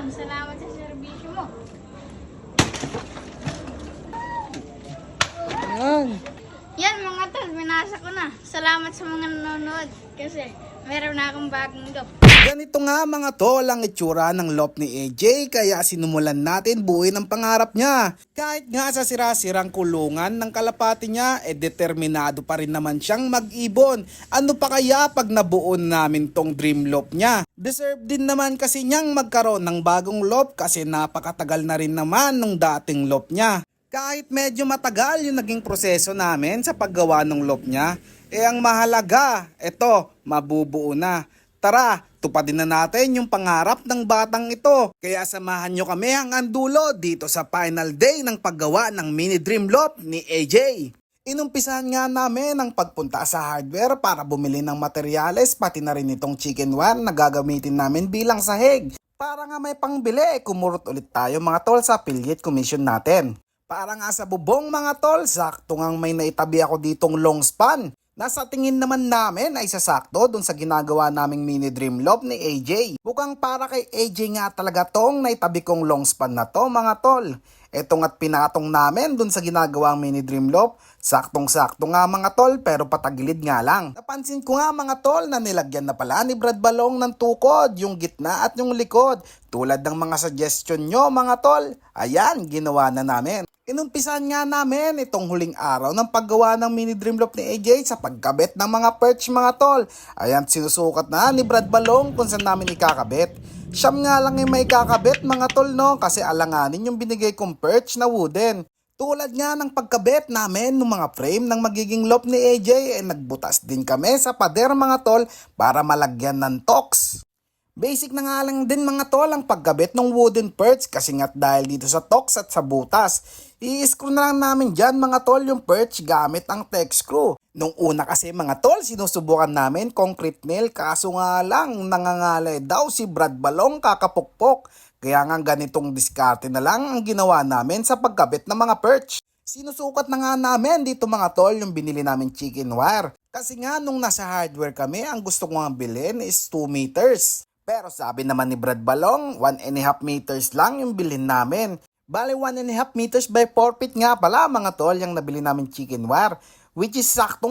Ma'am, salamat sa serbisyo mo. Yan. Yan mga tol, binasa ko na. Salamat sa mga nanonood kasi meron na akong bagong job. Ganito nga mga tol ang itsura ng lop ni AJ kaya sinumulan natin buuin ang pangarap niya. Kahit nga sa sira-sirang kulungan ng kalapati niya, determinado pa rin naman siyang mag-ibon. Ano pa kaya pag nabuon namin tong dream lop niya? Deserve din naman kasi niyang magkaroon ng bagong lop kasi napakatagal na rin naman nung dating lop niya. Kahit medyo matagal yung naging proseso namin sa paggawa ng lop niya, ang mahalaga, eto, mabubuo na. Tara, tupadin na natin yung pangarap ng batang ito. Kaya samahan nyo kami hanggang dulo dito sa final day ng paggawa ng mini dream lop ni AJ. Inumpisahan nga namin ang pagpunta sa hardware para bumili ng materyales pati na rin itong chicken wire na gagamitin namin bilang sahig. Para nga may pangbili, kumurot ulit tayo mga tol sa affiliate commission natin. Para nga sa bubong mga tol, sakto ngang may naitabi ako ditong long span. Nasa tingin naman namin ay sasakto dun sa ginagawa naming mini dream lop ni AJ. Bukang para kay AJ nga talaga tong naitabi kong long span na to mga tol. Etong at pinatong namin dun sa ginagawang mini dream lop. Saktong-sakto nga mga tol pero patagilid nga lang. Napansin ko nga mga tol na nilagyan na pala ni Brad Balong ng tukod, yung gitna at yung likod. Tulad ng mga suggestion nyo mga tol. Ayan, ginawa na namin. Inumpisahan nga namin itong huling araw ng paggawa ng mini dream lop ni AJ sa pagkabit ng mga perch mga tol. Ayan, sinusukat na ni Brad Balong kung saan namin ikakabit. Siyam nga lang yung may kakabit mga tol no kasi alanganin yung binigay kong perch na wooden. Tulad nga ng pagkabit namin ng mga frame ng magiging lop ni AJ nagbutas din kami sa pader mga tol para malagyan ng tox. Basic na nga lang din mga tol ang pagkabit ng wooden perch kasi nga't dahil dito sa tox at sa butas. I-screw na lang namin dyan mga tol yung perch gamit ang tech screw. Nung una kasi mga tol sinusubukan namin concrete nail kaso nga lang nangangalay daw si Brad Balong kakapukpok. Kaya nga ganitong diskarte na lang ang ginawa namin sa pagkabit ng mga perch. Sinusukat na nga namin dito mga tol yung binili namin chicken wire. Kasi nga nung nasa hardware kami ang gusto ko nga bilhin is 2 meters. Pero sabi naman ni Brad Balong, 1.5 meters lang yung bilhin namin. Bale 1.5 meters by 4 feet nga pala mga tol yung nabili namin chicken wire. Which is sakto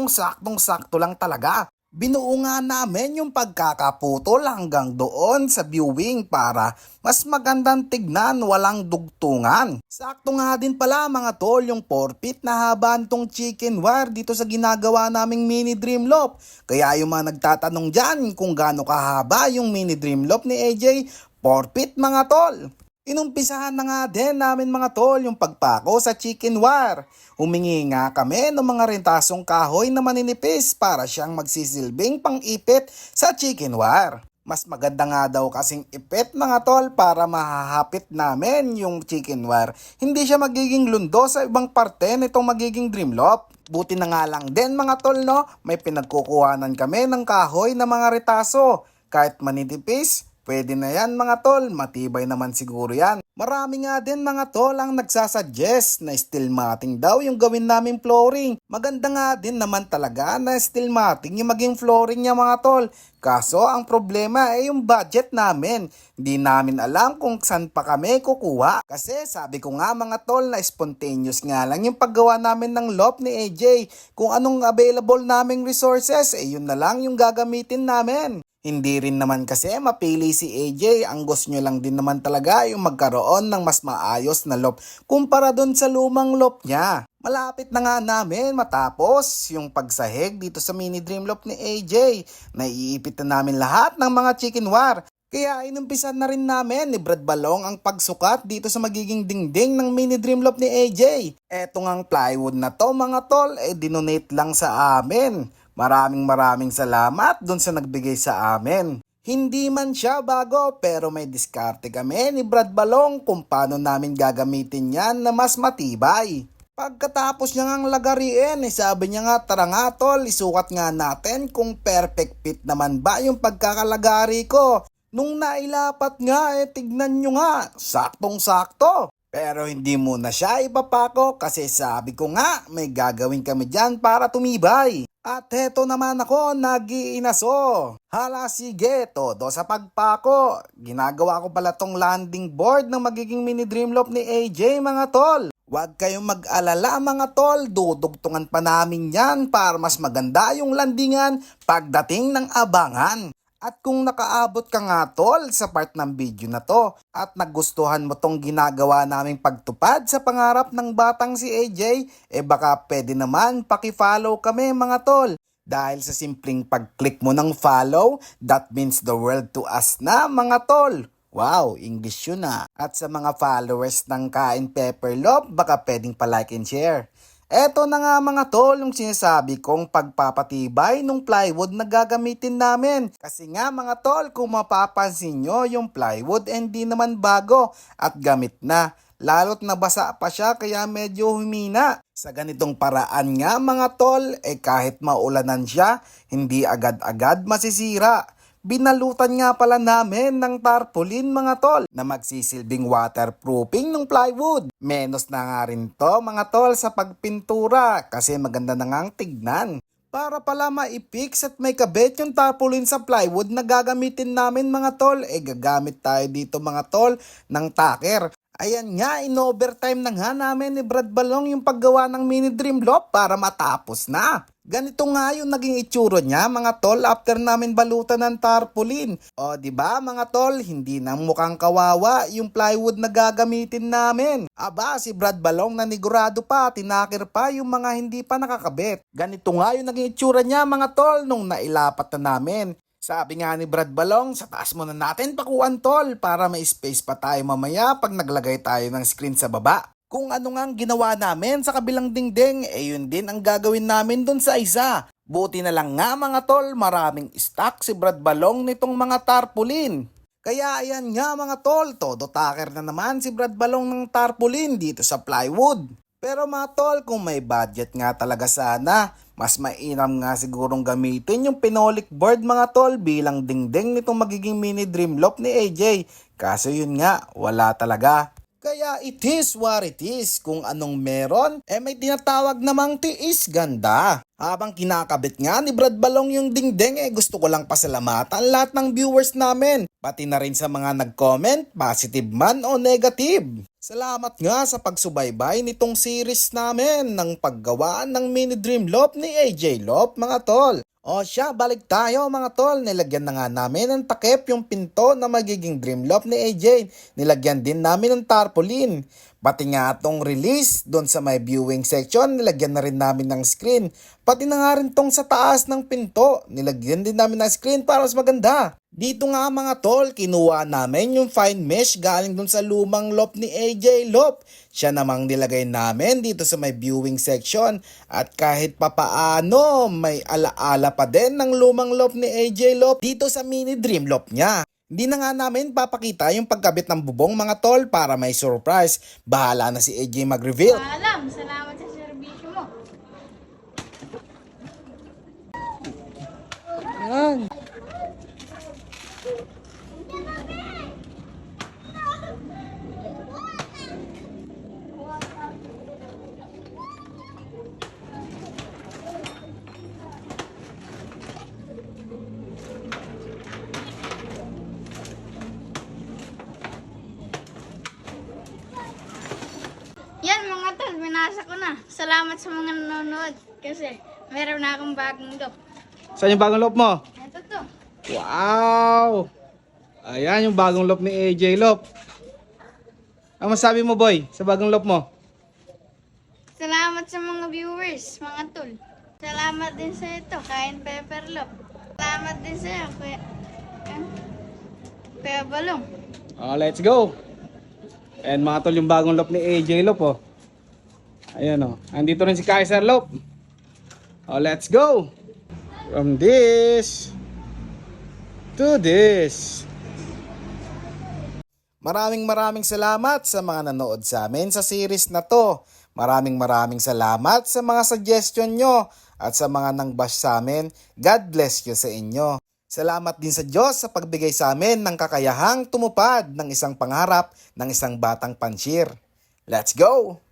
lang talaga. Binuo nga namin yung pagkakaputol hanggang doon sa viewing para mas magandang tignan walang dugtungan. Sakto nga din pala mga tol yung 4 feet na haba nitong chicken wire dito sa ginagawa naming mini dream lop. Kaya yung mga nagtatanong dyan kung gaano kahaba yung mini dream lop ni AJ, 4 feet mga tol. Inumpisahan na nga din namin mga tol yung pagpako sa chicken wire. Humingi nga kami ng mga rentasong kahoy na maninipis para siyang magsisilbing pang-ipit sa chicken wire. Mas maganda nga daw kasing ipit mga tol para mahahapit namin yung chicken wire. Hindi siya magiging lundo sa ibang parte nitong magiging dream lop. Buti na nga lang din mga tol no, may pinagkukuhanan kami ng kahoy na mga retaso. Kahit maninipis, pwede na yan mga tol, matibay naman siguro yan. Marami nga din mga tol ang nagsasuggest na steel matting daw yung gawin naming flooring. Maganda nga din naman talaga na steel matting yung maging flooring niya mga tol. Kaso ang problema ay yung budget namin. Hindi namin alam kung saan pa kami kukuha. Kasi sabi ko nga mga tol na spontaneous nga lang yung paggawa namin ng lop ni AJ. Kung anong available naming resources, yun na lang yung gagamitin namin. Hindi rin naman kasi mapili si AJ, ang gusto nyo lang din naman talaga yung magkaroon ng mas maayos na lop kumpara doon sa lumang lop niya. Malapit na nga namin matapos yung pagsahig dito sa mini dream lop ni AJ. Naiipit na namin lahat ng mga chicken wire. Kaya inumpisan na rin namin ni Brad Balong ang pagsukat dito sa magiging dingding ng mini dream lop ni AJ. Eto ngang plywood na to mga tol, dinonate lang sa amin. Maraming salamat dun sa nagbigay sa amin. Hindi man siya bago pero may diskarte kami ni Brad Balong kung paano namin gagamitin yan na mas matibay. Pagkatapos niya ngang lagariin, sabi niya nga tara nga tol, isukat nga natin kung perfect fit naman ba yung pagkakalagari ko. Nung nailapat nga tignan nyo nga, saktong-sakto. Pero hindi muna siya ipapako kasi sabi ko nga may gagawin kami dyan para tumibay. At heto naman ako, nag-iinaso. Hala sige, todo sa pagpako. Ginagawa ko pala tong landing board ng magiging mini Dreamloft ni AJ mga tol. Huwag kayong mag-alala mga tol, dudugtungan pa namin yan para mas maganda yung landingan pagdating ng abangan. At kung nakaabot ka nga tol sa part ng video na to at nagustuhan mo tong ginagawa naming pagtupad sa pangarap ng batang si AJ, baka pwede naman paki-follow kami mga tol. Dahil sa simpleng pag-click mo ng follow, that means the world to us na mga tol. Wow, English yun ah. At sa mga followers ng Kain Pepper Love, baka pwedeng pa-like and share. Eto na nga mga tol yung sinasabi kong pagpapatibay ng plywood na gagamitin namin. Kasi nga mga tol, kung mapapansin nyo yung plywood hindi naman bago at gamit na. Lalo't nabasa pa siya kaya medyo humina. Sa ganitong paraan nga mga tol, kahit maulanan siya, hindi agad-agad masisira. Binalutan nga pala namin ng tarpaulin mga tol na magsisilbing waterproofing ng plywood. Menos na nga rin to mga tol sa pagpintura kasi maganda na ngang tignan. Para pala maipix at may kabit yung tarpaulin sa plywood na gagamitin namin mga tol, gagamit tayo dito mga tol ng tacker. Ayan nga, in-overtime na nga namin ni Brad Balong yung paggawa ng mini Dreamloft para matapos na. Ganito nga yung naging itsura niya mga tol after namin balutan ng tarpaulin. O di ba mga tol, hindi na mukhang kawawa yung plywood na gagamitin namin. Aba, si Brad Balong nanigurado pa, tinakir pa yung mga hindi pa nakakabit. Ganito nga yung naging itsura niya mga tol nung nailapat na namin. Sabi nga ni Brad Balong, sa taas muna natin pakuan tol para may space pa tayo mamaya pag naglagay tayo ng screen sa baba. Kung ano nga ginawa namin sa kabilang dingding, yun din ang gagawin namin dun sa isa. Buti na lang nga mga tol, maraming stock si Brad Balong nitong mga tarpaulin. Kaya ayan nga mga tol, todo tacker na naman si Brad Balong ng tarpaulin dito sa plywood. Pero mga tol, kung may budget nga talaga sana, mas mainam nga sigurong gamitin yung pinolik board mga tol bilang dingding nitong magiging mini Dreamloft ni AJ. Kaso yun nga, wala talaga. Kaya it is what it is. Kung anong meron, may tinatawag namang tiis ganda. Habang kinakabit nga ni Brad Balong yung dingding, gusto ko lang pasalamatan lahat ng viewers namin. Pati na rin sa mga nag-comment, positive man o negative. Salamat nga sa pagsubaybay nitong series namin ng paggawa ng mini Dreamloft ni AJ Loft mga tol. O siya, balik tayo mga tol. Nilagyan na nga namin ng takip yung pinto na magiging Dreamloft ni AJ. Nilagyan din namin ng tarpaulin. Pati nga itong release doon sa may viewing section, nilagyan na rin namin ng screen. Pati na nga rin tong sa taas ng pinto, nilagyan din namin ng screen para mas maganda. Dito nga mga tol, kinuha namin yung fine mesh galing dun sa lumang loft ni AJ Loft. Siya namang nilagay namin dito sa may viewing section. At kahit papaano, may alaala pa din ng lumang loft ni AJ Loft dito sa mini Dreamloft niya. Hindi na nga namin papakita yung pagkabit ng bubong mga tol para may surprise. Bahala na si AJ mag-reveal. Alam, salamat sa serbisyo mo. Yan. Yan mga tol, binasa ko na. Salamat sa mga nanonood kasi meron na akong bagong loft. Saan yung bagong loft mo? Ito to. Wow! Ayan yung bagong loft ni AJ Loft. Ang masabi mo boy sa bagong loft mo? Salamat sa mga viewers, mga tol. Salamat din sa ito, Kain Pepper Loft. Salamat din sa iyo, Kuya Balong. Let's go! And mga tol yung bagong loft ni AJ Loft oh. Ayan oh. Andito rin si Kaiser Loft. Let's go! From this to this. Maraming salamat sa mga nanood sa amin sa series na to. Maraming salamat sa mga suggestion nyo at sa mga nang-bash sa amin. God bless you sa inyo. Salamat din sa Diyos sa pagbigay sa amin ng kakayahang tumupad ng isang pangarap ng isang batang pansyir. Let's go!